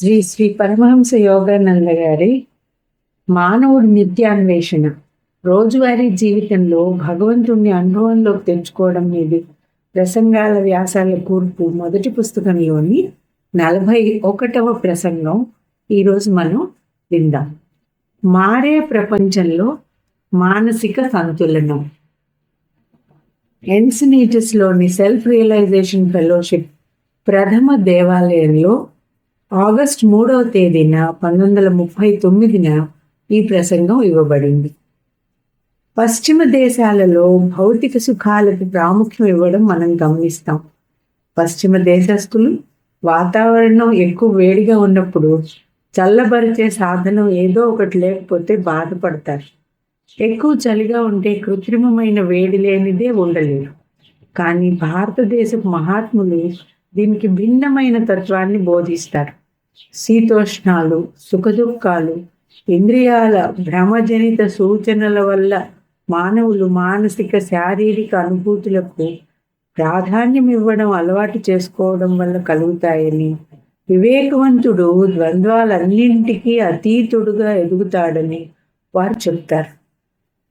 శ్రీ శ్రీ పరమహంస యోగానంద గారి మానవుడి నిత్యాన్వేషణ రోజువారీ జీవితంలో భగవంతుణ్ణి అనుభవంలోకి తెచ్చుకోవడం మీద ప్రసంగాల వ్యాసాల కూర్పు మొదటి పుస్తకంలోని 41వ ప్రసంగం ఈరోజు మనం విందాం. మారే ప్రపంచంలో మానసిక సంతులనం. ఎన్సినీటస్లోని సెల్ఫ్ రియలైజేషన్ ఫెలోషిప్ ప్రథమ దేవాలయంలో ఆగస్టు 3వ తేదీన 1939న ఈ ప్రసంగం ఇవ్వబడింది. పశ్చిమ దేశాలలో భౌతిక సుఖాలకు ప్రాముఖ్యం ఇవ్వడం మనం గమనిస్తాం. పశ్చిమ దేశస్థులు వాతావరణం ఎక్కువ వేడిగా ఉన్నప్పుడు చల్లబరిచే సాధనం ఏదో ఒకటి లేకపోతే బాధపడతారు. ఎక్కువ చలిగా ఉంటే కృత్రిమమైన వేడి లేనిదే ఉండలేరు. కానీ భారతదేశపు మహాత్ములు దీనికి భిన్నమైన తత్వాన్ని బోధిస్తారు. శీతోష్ణాలు, సుఖదుఖాలు, ఇంద్రియాల భ్రమజనిత సూచనల వల్ల మానవులు మానసిక శారీరక అనుభూతులకు ప్రాధాన్యం ఇవ్వడం అలవాటు చేసుకోవడం వల్ల కలుగుతాయని, వివేకవంతుడు ద్వంద్వాలన్నింటికీ అతీతుడుగా ఎదుగుతాడని వారు చెప్తారు.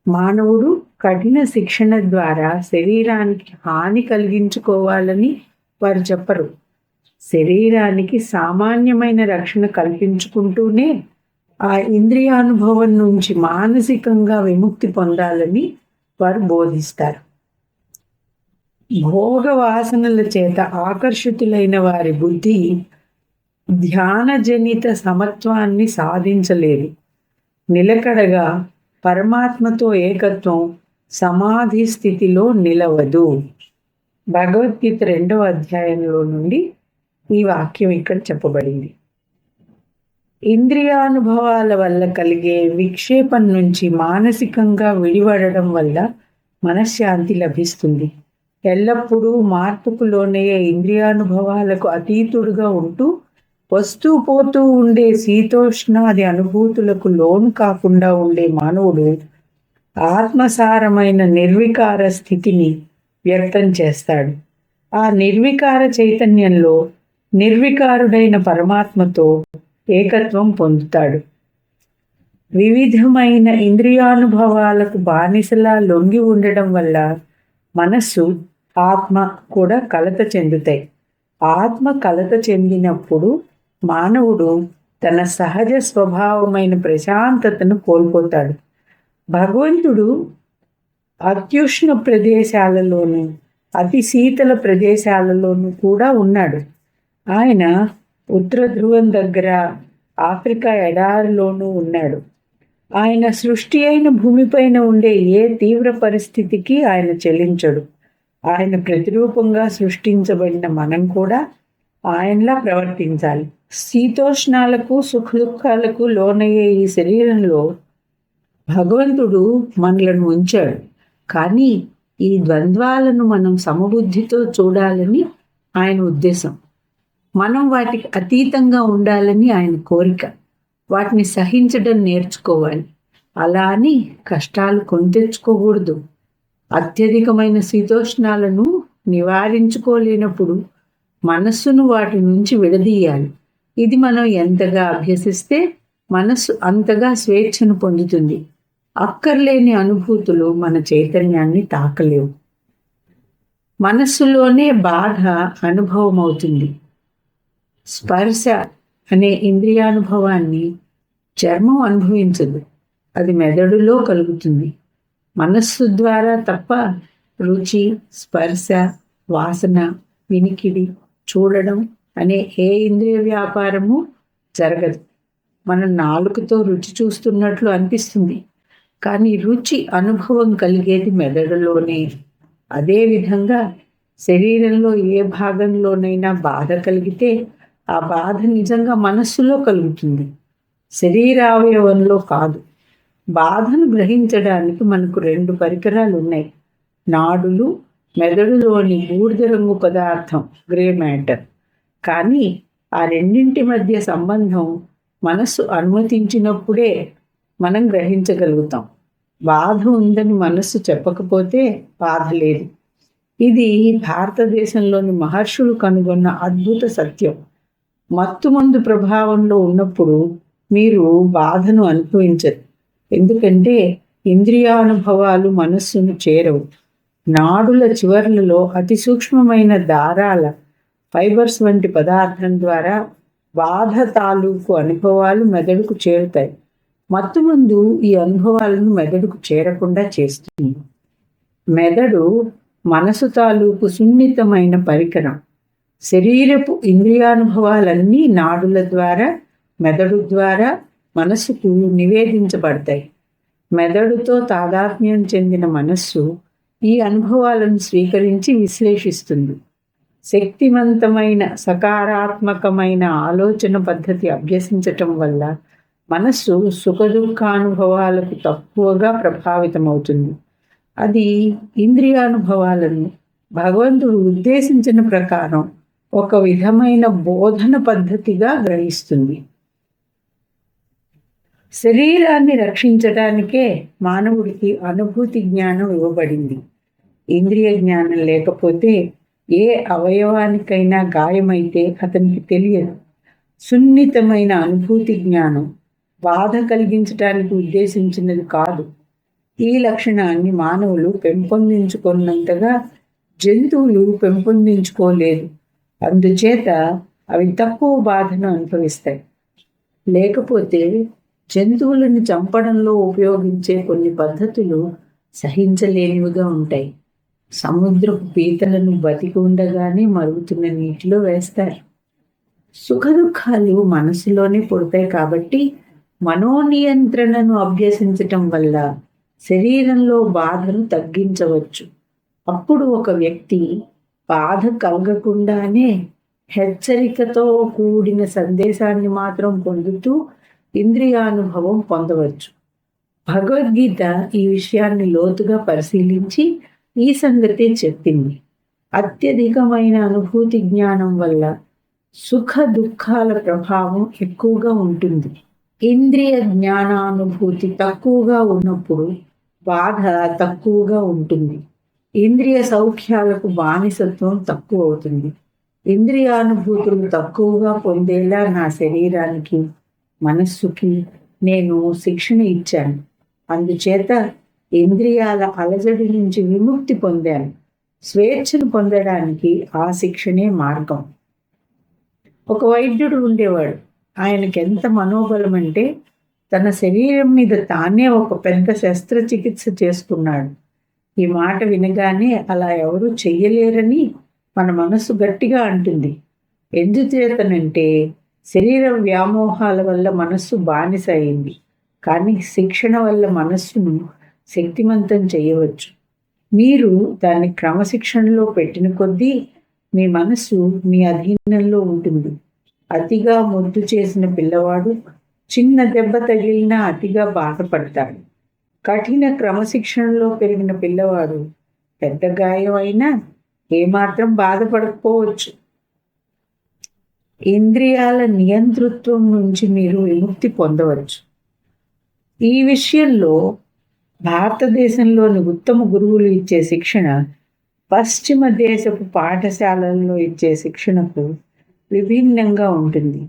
మానవుడు కఠిన శిక్షణ ద్వారా శరీరానికి హాని కలిగించుకోవాలని వారు చెప్పరు. శరీరానికి సామాన్యమైన రక్షణ కల్పించుకుంటూనే ఆ ఇంద్రియానుభవం నుంచి మానసికంగా విముక్తి పొందాలని వారు బోధిస్తారు. భోగ వాసనల చేత ఆకర్షితులైన వారి బుద్ధి ధ్యానజనిత సమత్వాన్ని సాధించలేదు. నిలకడగా పరమాత్మతో ఏకత్వం సమాధి స్థితిలో నిలవదు. భగవద్గీత 2వ అధ్యాయంలో నుండి ఈ వాక్యం ఇక్కడ చెప్పబడింది. ఇంద్రియానుభవాల వల్ల కలిగే విక్షేపం నుంచి మానసికంగా విడిపడడం వల్ల మనశ్శాంతి లభిస్తుంది. ఎల్లప్పుడూ మార్పుకు లోనయ్యే ఇంద్రియానుభవాలకు అతీతుడుగా ఉంటూ వస్తూ పోతూ ఉండే శీతోష్ణాది అనుభూతులకు లోను కాకుండా ఉండే మానవుడు ఆత్మసారమైన నిర్వికార స్థితిని వ్యక్తం చేస్తాడు. ఆ నిర్వికార చైతన్యంలో నిర్వికారుడైన పరమాత్మతో ఏకత్వం పొందుతాడు. వివిధమైన ఇంద్రియానుభవాలకు బానిసలా లొంగి ఉండడం వల్ల మనస్సు, ఆత్మ కూడా కలత చెందుతాయి. ఆత్మ కలత చెందినప్పుడు మానవుడు తన సహజ స్వభావమైన ప్రశాంతతను కోల్పోతాడు. భగవంతుడు అత్యుష్ణ ప్రదేశాలలోనూ అతి శీతల ప్రదేశాలలోనూ కూడా ఉన్నాడు. ఆయన ఉత్తర ధ్రువం దగ్గర ఆఫ్రికా ఎడారిలోనూ ఉన్నాడు. ఆయన సృష్టి అయిన భూమిపైన ఉండే ఏ తీవ్ర పరిస్థితికి ఆయన చెల్లించడు. ఆయన ప్రతిరూపంగా సృష్టించబడిన మనం కూడా ఆయనలా ప్రవర్తించాలి. శీతోష్ణాలకు సుఖదుఖాలకు లోనయ్యే ఈ శరీరంలో భగవంతుడు మనలను ఉంచాడు. కానీ ఈ ద్వంద్వాలను మనం సమబుద్ధితో చూడాలని ఆయన ఉద్దేశం. మనం వాటికి అతీతంగా ఉండాలని ఆయన కోరిక. వాటిని సహించడం నేర్చుకోవాలి. అలా అని కష్టాలు కొని తెచ్చుకోకూడదు. అత్యధికమైన శీతోష్ణాలను నివారించుకోలేనప్పుడు మనస్సును వాటి నుంచి విడదీయాలి. ఇది మనం ఎంతగా అభ్యసిస్తే మనస్సు అంతగా స్వేచ్ఛను పొందుతుంది. అక్కర్లేని అనుభూతులు మన చైతన్యాన్ని తాకలేవు. మనస్సులోనే బాధ అనుభవం అవుతుంది. స్పర్శ అనే ఇంద్రియానుభవాన్ని చర్మం అనుభవించదు, అది మెదడులో కలుగుతుంది. మనస్సు ద్వారా తప్ప రుచి, స్పర్శ, వాసన, వినికిడి, చూడడం అనే ఏ ఇంద్రియ వ్యాపారము జరగదు. మనం నాలుకతో రుచి చూస్తున్నట్లు అనిపిస్తుంది, కానీ రుచి అనుభవం కలిగేది మెదడులోనే. అదేవిధంగా శరీరంలో ఏ భాగంలోనైనా బాధ కలిగితే ఆ బాధ నిజంగా మనస్సులో కలుగుతుంది, శరీరావయవంలో కాదు. బాధను గ్రహించడానికి మనకు 2 పరికరాలు ఉన్నాయి. నాడులు, మెదడులోని బూడిద రంగు పదార్థం గ్రే మ్యాటర్. కానీ ఆ రెండింటి మధ్య సంబంధం మనస్సు అనుమతించినప్పుడే మనం గ్రహించగలుగుతాం. బాధ ఉందని మనస్సు చెప్పకపోతే బాధ లేదు. ఇది భారతదేశంలోని మహర్షులు కనుగొన్న అద్భుత సత్యం. మత్తుమందు ప్రభావంలో ఉన్నప్పుడు మీరు బాధను అనుభవించరు. ఎందుకంటే ఇంద్రియానుభవాలు మనస్సును చేరవు. నాడుల చివర్లలో అతి సూక్ష్మమైన దారాల ఫైబర్స్ వంటి పదార్థం ద్వారా బాధ తాలూకు అనుభవాలు మెదడుకు చేరుతాయి. మత్తుమందు ఈ అనుభవాలను మెదడుకు చేరకుండా చేస్తుంది. మెదడు మనసు తాలూకు సున్నితమైన పరికరం. శరీరపు ఇంద్రియానుభవాలన్నీ నాడుల ద్వారా, మెదడు ద్వారా మనస్సుకు నివేదించబడతాయి. మెదడుతో తాదాత్మ్యం చెందిన మనస్సు ఈ అనుభవాలను స్వీకరించి విశ్లేషిస్తుంది. శక్తివంతమైన సకారాత్మకమైన ఆలోచన పద్ధతి అభ్యసించటం వల్ల మనస్సు సుఖదుఖానుభవాలకు తక్కువగా ప్రభావితమవుతుంది. అది ఇంద్రియానుభవాలను భగవంతుడు ఉద్దేశించిన ప్రకారం ఒక విధమైన బోధన పద్ధతిగా గ్రహిస్తుంది. శరీరాన్ని రక్షించడానికే మానవుడికి అనుభూతి జ్ఞానం ఇవ్వబడింది. ఇంద్రియ జ్ఞానం లేకపోతే ఏ అవయవానికైనా గాయమైతే అతనికి తెలియదు. సున్నితమైన అనుభూతి జ్ఞానం బాధ కలిగించడానికి ఉద్దేశించినది కాదు. ఈ లక్షణాన్ని మానవులు పెంపొందించుకున్నంతగా జంతువులు పెంపొందించుకోలేదు. అందుచేత అవి తక్కువ బాధను అనుభవిస్తాయి. లేకపోతే జంతువులను చంపడంలో ఉపయోగించే కొన్ని పద్ధతులు సహించలేనివిగా ఉంటాయి. సముద్రపు పీతలను బతికి ఉండగానే మరుగుతున్న నీటిలో వేస్తారు. సుఖ దుఃఖాలు మనసులోనే పుడతాయి కాబట్టి మనోనియంత్రణను అభ్యసించటం వల్ల శరీరంలో బాధను తగ్గించవచ్చు. అప్పుడు ఒక వ్యక్తి బాధ కలగకుండానే హెచ్చరికతో కూడిన సందేశాన్ని మాత్రం పొందుతూ ఇంద్రియానుభవం పొందవచ్చు. భగవద్గీత ఈ విషయాన్ని లోతుగా పరిశీలించి ఈ సంగతే చెప్పింది. అత్యధికమైన అనుభూతి జ్ఞానం వల్ల సుఖ దుఃఖాల ప్రభావం ఎక్కువగా ఉంటుంది. ఇంద్రియ జ్ఞానానుభూతి తక్కువగా ఉన్నప్పుడు బాధ తక్కువగా ఉంటుంది. ఇంద్రియ సౌఖ్యాలకు బానిసత్వం తక్కువ అవుతుంది. ఇంద్రియానుభూతులు తక్కువగా పొందేలా నా శరీరానికి, మనస్సుకి నేను శిక్షణ ఇచ్చాను. అందుచేత ఇంద్రియాల అలజడి నుంచి విముక్తి పొందాను. స్వేచ్ఛను పొందడానికి ఆ శిక్షణే మార్గం. ఒక వైద్యుడు ఉండేవాడు. ఆయనకి ఎంత మనోబలం అంటే తన శరీరం మీద తానే ఒక పెద్ద శస్త్రచికిత్స చేసుకున్నాడు. ఈ మాట వినగానే అలా ఎవరూ చెయ్యలేరని మన మనసు గట్టిగా అంటుంది. ఎందుచేతనంటే శరీర వ్యామోహాల వల్ల మనస్సు బానిస అయింది. కానీ శిక్షణ వల్ల మనస్సును శక్తివంతం చేయవచ్చు. మీరు దాన్ని క్రమశిక్షణలో పెట్టిన కొద్దీ మీ మనస్సు మీ అధీనంలో ఉంటుంది. అతిగా ముద్దు చేసిన పిల్లవాడు చిన్న దెబ్బ తగిలినా అతిగా బాధపడతాడు. కఠిన క్రమశిక్షణలో పెరిగిన పిల్లవాడు పెద్ద గాయం అయినా ఏమాత్రం బాధపడకపోవచ్చు. ఇంద్రియాల నియంతృత్వం నుంచి మీరు విముక్తి పొందవచ్చు. ఈ విషయంలో భారతదేశంలోని ఉత్తమ గురువులు ఇచ్చే శిక్షణ పశ్చిమ దేశపు పాఠశాలల్లో ఇచ్చే శిక్షణకు విభిన్నంగా ఉంటుంది.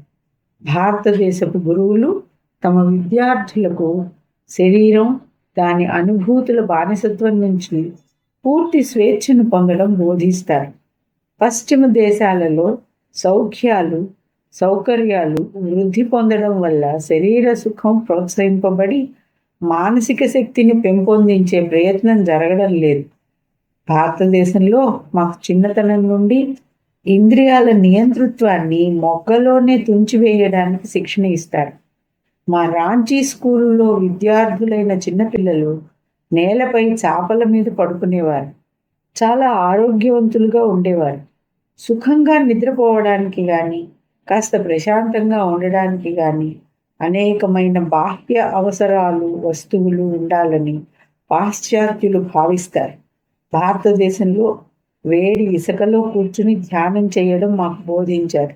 భారతదేశపు గురువులు తమ విద్యార్థులకు శరీరం, దాని అనుభూతుల బానిసత్వం నుంచి పూర్తి స్వేచ్ఛను పొందడం బోధిస్తారు. పశ్చిమ దేశాలలో సౌకర్యాలు వృద్ధి పొందడం వల్ల శరీర సుఖం ప్రోత్సహింపబడి మానసిక శక్తిని పెంపొందించే ప్రయత్నం జరగడం లేదు. భారతదేశంలో మాకు చిన్నతనం నుండి ఇంద్రియాల నియంతృత్వాన్ని మొగ్గలోనే తుంచివేయడానికి శిక్షణ ఇస్తారు. మా రాంచీ స్కూలులో విద్యార్థులైన చిన్నపిల్లలు నేలపై చాపల మీద పడుకునేవారు. చాలా ఆరోగ్యవంతులుగా ఉండేవారు. సుఖంగా నిద్రపోవడానికి కానీ, కాస్త ప్రశాంతంగా ఉండడానికి కానీ అనేకమైన బాహ్య అవసరాలు, వస్తువులు ఉండాలని పాశ్చాత్యులు భావిస్తారు. భారతదేశంలో వేడి ఇసుకలో కూర్చుని ధ్యానం చేయడం మాకు బోధించారు.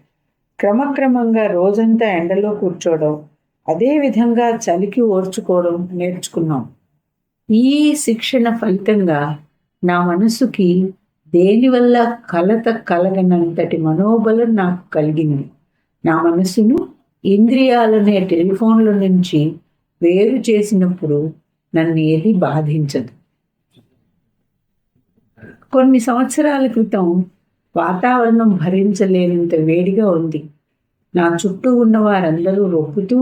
క్రమక్రమంగా రోజంతా ఎండలో కూర్చోవడం, అదేవిధంగా చలికి ఓర్చుకోవడం నేర్చుకున్నాం. ఈ శిక్షణ ఫలితంగా నా మనసుకి దేనివల్ల కలత కలగనంతటి మనోబలం నాకు కలిగింది. నా మనసును ఇంద్రియాలనే టెలిఫోన్ల నుంచి వేరు చేసినప్పుడు నన్ను ఏది బాధించదు. కొన్ని సంవత్సరాల క్రితం వాతావరణం భరించలేనంత వేడిగా ఉంది. నా చుట్టూ ఉన్న వారందరూ రొప్పుతూ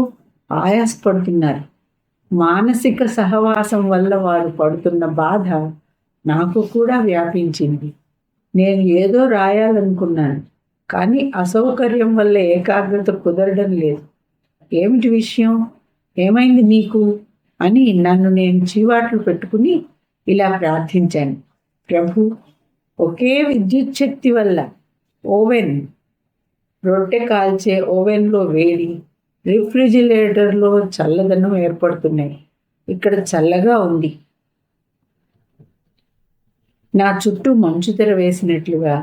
ఆయాసపడుతున్నారు. మానసిక సహవాసం వల్ల వారు పడుతున్న బాధ నాకు కూడా వ్యాపించింది. నేను ఏదో రాయాలనుకున్నాను, కానీ అసౌకర్యం వల్ల ఏకాగ్రత కుదరడం లేదు. ఏమిటి విషయం, ఏమైంది నీకు అని నన్ను నేను చీవాట్లు పెట్టుకుని ఇలా ప్రార్థించాను. ప్రభు, ఒకే విద్యుత్ శక్తి వల్ల ఓవెన్, రొట్టె కాల్చే ఓవెన్లో వేడి, రిఫ్రిజిరేటర్లో చల్లదనం ఏర్పడుతున్నాయి. ఇక్కడ చల్లగా ఉంది. నా చుట్టూ మంచు తెర వేసినట్లుగా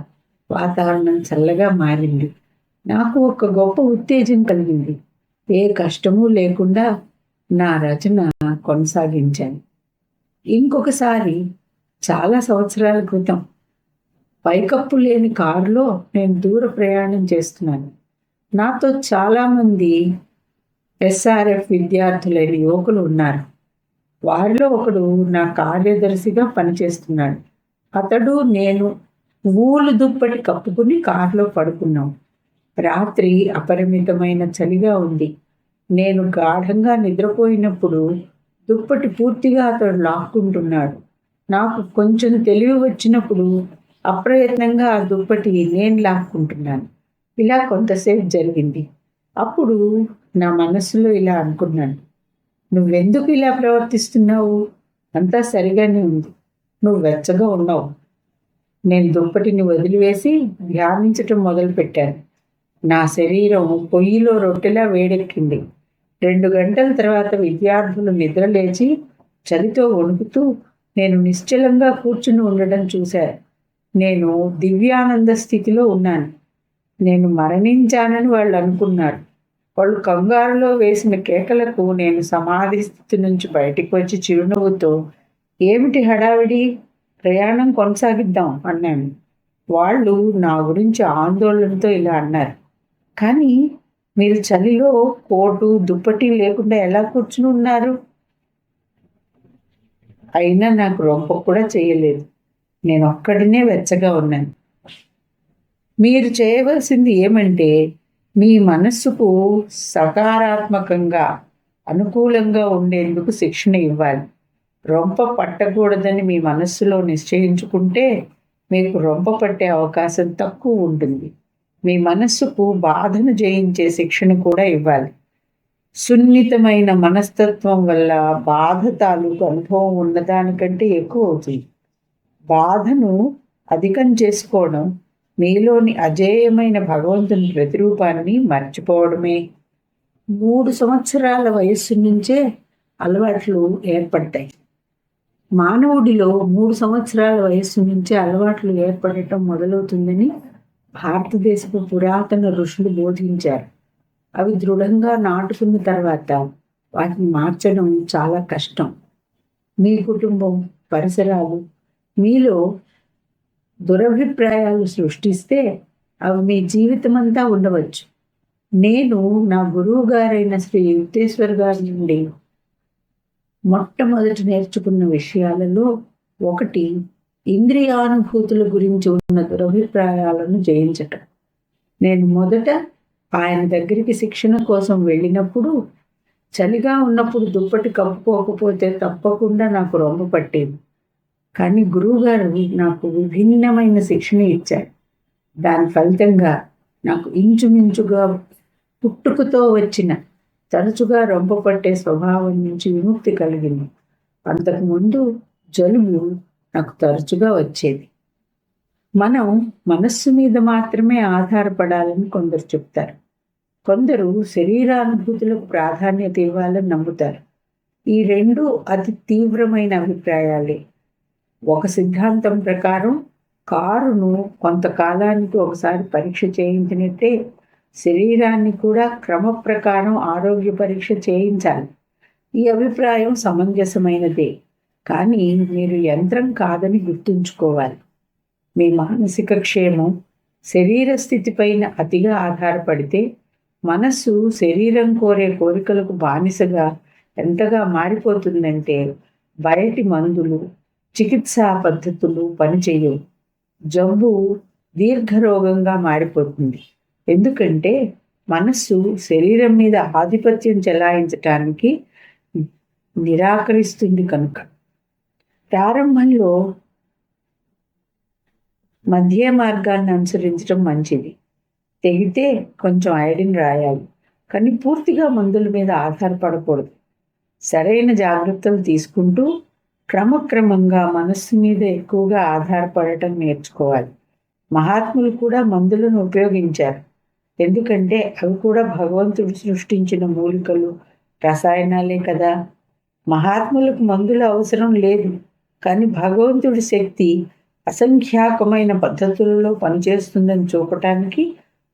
వాతావరణం చల్లగా మారింది. నాకు ఒక గొప్ప ఉత్తేజం కలిగింది. ఏ కష్టమూ లేకుండా నా రచన కొనసాగించాను. ఇంకొకసారి చాలా సంవత్సరాల క్రితం పైకప్పు లేని కారులో నేను దూర ప్రయాణం చేస్తున్నాను. నాతో చాలామంది ఎస్ఆర్ఎఫ్ విద్యార్థులైన యువకులు ఉన్నారు. వారిలో ఒకడు నా కార్యదర్శిగా పనిచేస్తున్నాడు. అతడు నేను ఊలు దుప్పటి కప్పుకుని కారులో పడుకున్నాం. రాత్రి అపరిమితమైన చలిగా ఉంది. నేను గాఢంగా నిద్రపోయినప్పుడు దుప్పటి పూర్తిగా అతడు లాక్కుంటున్నాడు. నాకు కొంచెం తెలివి వచ్చినప్పుడు అప్రయత్నంగా ఆ దుప్పటి నేను లాక్కుంటున్నాను. ఇలా కొంతసేపు జరిగింది. అప్పుడు నా మనస్సులో ఇలా అనుకున్నాను, నువ్వెందుకు ఇలా ప్రవర్తిస్తున్నావు? అంతా సరిగానే ఉంది, నువ్వు వెచ్చగా ఉన్నావు. నేను దుప్పటిని వదిలివేసి ధ్యానించటం మొదలుపెట్టాను. నా శరీరం పొయ్యిలో రొట్టెలా వేడెక్కింది. 2 గంటల తర్వాత విద్యార్థులు నిద్రలేచి చలితో వణుకుతూ నేను నిశ్చలంగా కూర్చుని ఉండడం చూశారు. నేను దివ్యానంద స్థితిలో ఉన్నాను. నేను మరణించానని వాళ్ళు అనుకున్నారు. వాళ్ళు కంగారులో వేసిన కేకలకు నేను సమాధి స్థితి నుంచి బయటికి వచ్చి చిరునవ్వుతో, ఏమిటి హడావిడి, ప్రయాణం కొనసాగిద్దాం అన్నాను. వాళ్ళు నా గురించి ఆందోళనతో ఇలా అన్నారు, కానీ మీరు చలిలో కోటు దుప్పటి లేకుండా ఎలా కూర్చుని ఉన్నారు? అయినా నాకు రొంప కూడా చేయలేదు. నేను ఒక్కడినే వెచ్చగా ఉన్నాను. మీరు చేయవలసింది ఏమంటే, మీ మనస్సుకు సకారాత్మకంగా అనుకూలంగా ఉండేందుకు శిక్షణ ఇవ్వాలి. రొంప పట్టకూడదని మీ మనస్సులో నిశ్చయించుకుంటే మీకు రొంప పట్టే అవకాశం తక్కువ ఉంటుంది. మీ మనస్సుకు బాధను జయించే శిక్షణ కూడా ఇవ్వాలి. సున్నితమైన మనస్తత్వం వల్ల బాధ తాలూకు అనుభవం ఉన్నదానికంటే ఎక్కువ అవుతుంది. బాధను అధికం చేసుకోవడం మీలోని అజేయమైన భగవంతుని ప్రతిరూపాన్ని మర్చిపోవడమే. 3 సంవత్సరాల వయస్సు నుంచే అలవాట్లు ఏర్పడతాయి. మానవుడిలో 3 సంవత్సరాల వయస్సు నుంచే అలవాట్లు ఏర్పడటం మొదలవుతుందని భారతదేశపు పురాతన ఋషులు బోధించారు. అవి దృఢంగా నాటుకున్న తర్వాత వాటిని మార్చడం చాలా కష్టం. మీ కుటుంబం, పరిసరాలు మీలో దురభిప్రాయాలు సృష్టిస్తే అవి మీ జీవితం అంతా ఉండవచ్చు. నేను నా గురువు గారైన శ్రీ యుక్తేశ్వర్ గారి నుండి మొట్టమొదటి నేర్చుకున్న విషయాలలో ఒకటి ఇంద్రియానుభూతుల గురించి ఉన్న దురభిప్రాయాలను జయించటం. నేను మొదట ఆయన దగ్గరికి శిక్షణ కోసం వెళ్ళినప్పుడు చలిగా ఉన్నప్పుడు దుప్పటి కప్పుకోకపోతే తప్పకుండా నాకు రొమ్మ పట్టేది. కానీ గురువుగారు నాకు విభిన్నమైన శిక్షణ ఇచ్చారు. దాని ఫలితంగా నాకు ఇంచుమించుగా పుట్టుకతో వచ్చిన తరచుగా రొంప పట్టే స్వభావం నుంచి విముక్తి కలిగింది. అంతకుముందు జలుబు నాకు తరచుగా వచ్చేది. మనం మనస్సు మీద మాత్రమే ఆధారపడాలని కొందరు చెప్తారు. కొందరు శరీరానుభూతులకు ప్రాధాన్యత ఇవ్వాలని నమ్ముతారు. ఈ రెండు అతి తీవ్రమైన అభిప్రాయాలే. ఒక సిద్ధాంతం ప్రకారం కారును కొంతకాలానికి ఒకసారి పరీక్ష చేయించినట్టే శరీరాన్ని కూడా క్రమ ప్రకారం ఆరోగ్య పరీక్ష చేయించాలి. ఈ అభిప్రాయం సమంజసమైనదే, కానీ మీరు యంత్రం కాదని గుర్తుంచుకోవాలి. మీ మానసిక క్షేమం శరీర స్థితిపైన అతిగా ఆధారపడితే మనస్సు శరీరం కోరే కోరికలకు బానిసగా ఎంతగా మారిపోతుందంటే బయటి మందులు, చికిత్సా పద్ధతులు పనిచేయవు. జబ్బు దీర్ఘరోగంగా మారిపోతుంది. ఎందుకంటే మనస్సు శరీరం మీద ఆధిపత్యం చెలాయించటానికి నిరాకరిస్తుంది కనుక. ప్రారంభంలో మధ్య మార్గాన్ని అనుసరించడం మంచిది. తెగితే కొంచెం ఐరన్ రాయాలి, కానీ పూర్తిగా మందుల మీద ఆధారపడకూడదు. సరైన జాగ్రత్తలు తీసుకుంటూ క్రమక్రమంగా మనస్సు మీద ఎక్కువగా ఆధారపడటం నేర్చుకోవాలి. మహాత్ములు కూడా మందులను ఉపయోగించారు. ఎందుకంటే అవి కూడా భగవంతుడు సృష్టించిన మూలికలు, రసాయనాలే కదా. మహాత్ములకు మందుల అవసరం లేదు, కానీ భగవంతుడి శక్తి అసంఖ్యాకమైన పద్ధతులలో పనిచేస్తుందని చూపటానికి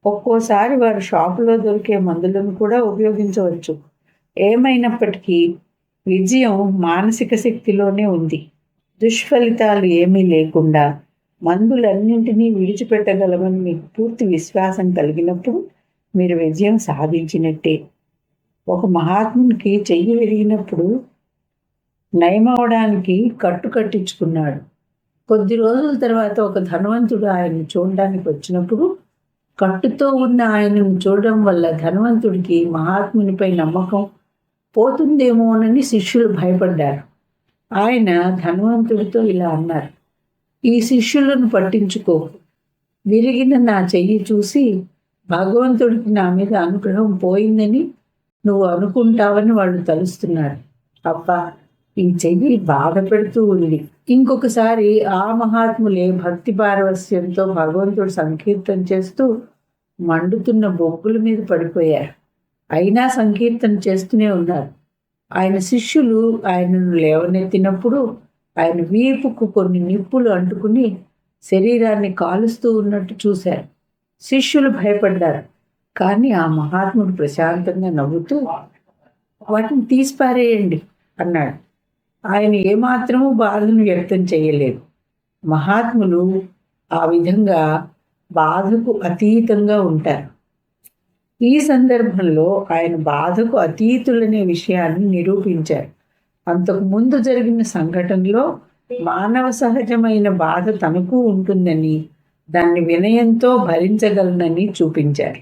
ఒక్కోసారి వారు షాపులో దొరికే మందులను కూడా ఉపయోగించవచ్చు. ఏమైనప్పటికీ విజయం మానసిక శక్తిలోనే ఉంది. దుష్ఫలితాలు ఏమీ లేకుండా మందులన్నింటినీ విడిచిపెట్టగలమని మీకు పూర్తి విశ్వాసం కలిగినప్పుడు మీరు విజయం సాధించినట్టే. ఒక మహాత్మునికి చెయ్యి విరిగినప్పుడు నయమవడానికి కట్టు కట్టించుకున్నాడు. కొద్ది రోజుల తర్వాత ఒక ధనవంతుడు ఆయన్ని చూడడానికి వచ్చినప్పుడు కట్టుతో ఉన్న ఆయనను చూడడం వల్ల ధనవంతుడికి మహాత్మునిపై నమ్మకం పోతుందేమోనని శిష్యులు భయపడ్డారు. ఆయన ధనవంతుడితో ఇలా అన్నారు: ఈ శిష్యులను పట్టించుకో. విరిగిన నా చెయ్యి చూసి భగవంతుడికి నా మీద అనుగ్రహం పోయిందని నువ్వు అనుకుంటావని వాళ్ళు తలుస్తున్నారు. అబ్బా, ఈ చెయ్యి బాధ పెడుతూ ఉంది. ఇంకొకసారి ఆ మహాత్ములే భక్తి పారవస్యంతో భగవంతుడు సంకీర్తన చేస్తూ మండుతున్న బొగ్గుల మీద పడిపోయారు. అయినా సంకీర్తన చేస్తూనే ఉన్నారు. ఆయన శిష్యులు ఆయనను లేవనెత్తినప్పుడు ఆయన వీపుకు కొన్ని నిప్పులు అంటుకుని శరీరాన్ని కాలుస్తూ ఉన్నట్టు చూశారు. శిష్యులు భయపడ్డారు. కానీ ఆ మహాత్ముడు ప్రశాంతంగా నవ్వుతూ వాటిని తీసిపారేయండి అన్నాడు. ఆయన ఏమాత్రమూ బాధను వ్యక్తం చేయలేదు. మహాత్ములు ఆ విధంగా బాధకు అతీతంగా ఉంటారు. ఈ సందర్భంలో ఆయన బాధకు అతీతులనే విషయాన్ని నిరూపించారు. అంతకు ముందు జరిగిన సంఘటనలో మానవ సహజమైన బాధ తనకు ఉంటుందని, దాన్ని వినయంతో భరించగలనని చూపించారు.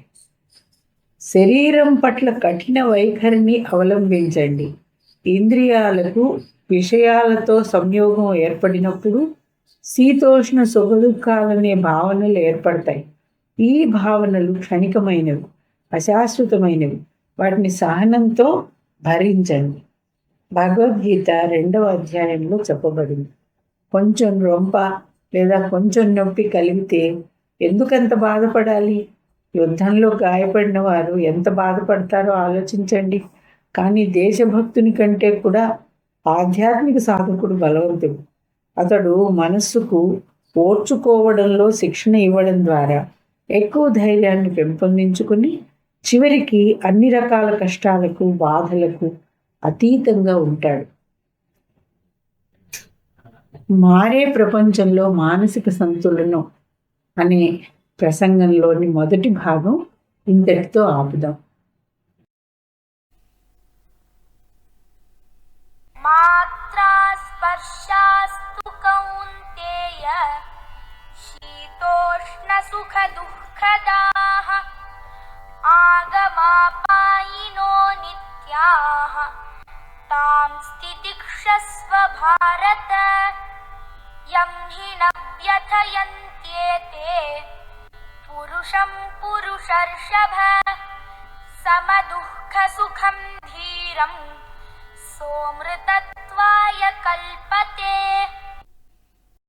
శరీరం పట్ల కఠిన వైఖరిని అవలంబించండి. ఇంద్రియాలకు విషయాలతో సంయోగం ఏర్పడినప్పుడు శీతోష్ణ సుఖదుఖాలనే భావనలు ఏర్పడతాయి. ఈ భావనలు క్షణికమైనవి, అశాశ్వతమైనవి. వాటిని సహనంతో భరించండి. భగవద్గీత 2వ అధ్యాయంలో చెప్పబడింది. కొంచెం రొంప లేదా కొంచెం నొప్పి కలిగితే ఎందుకంత బాధపడాలి? యుద్ధంలో గాయపడిన వారు ఎంత బాధపడతారో ఆలోచించండి. కానీ దేశభక్తుని కంటే కూడా ఆధ్యాత్మిక సాధకుడు బలవంతుడు. అతడు మనస్సుకు ఓర్చుకోవడంలో శిక్షణ ఇవ్వడం ద్వారా ఎక్కువ ధైర్యాన్ని పెంపొందించుకుని చివరికి అన్ని రకాల కష్టాలకు, బాధలకు అతీతంగా ఉంటాడు. మారే ప్రపంచంలో మానసిక సంతులనం అనే ప్రసంగంలోని మొదటి భాగం ఇంతటితో ఆపుదాం. మాత్రా స్పర్శాస్తు కౌంతేయ శీతోష్ణ సుఖ దుఃఖదాః ఆగమాపాయినో నిత్యాః తాం స్థితిక్షస్వ భారత యం హి న వ్యథయంత్యేతే పురుషం పురుషర్షభ సమదుఃఖ సుఖం ధీరం సోమృతత్వాయ కల్పతే.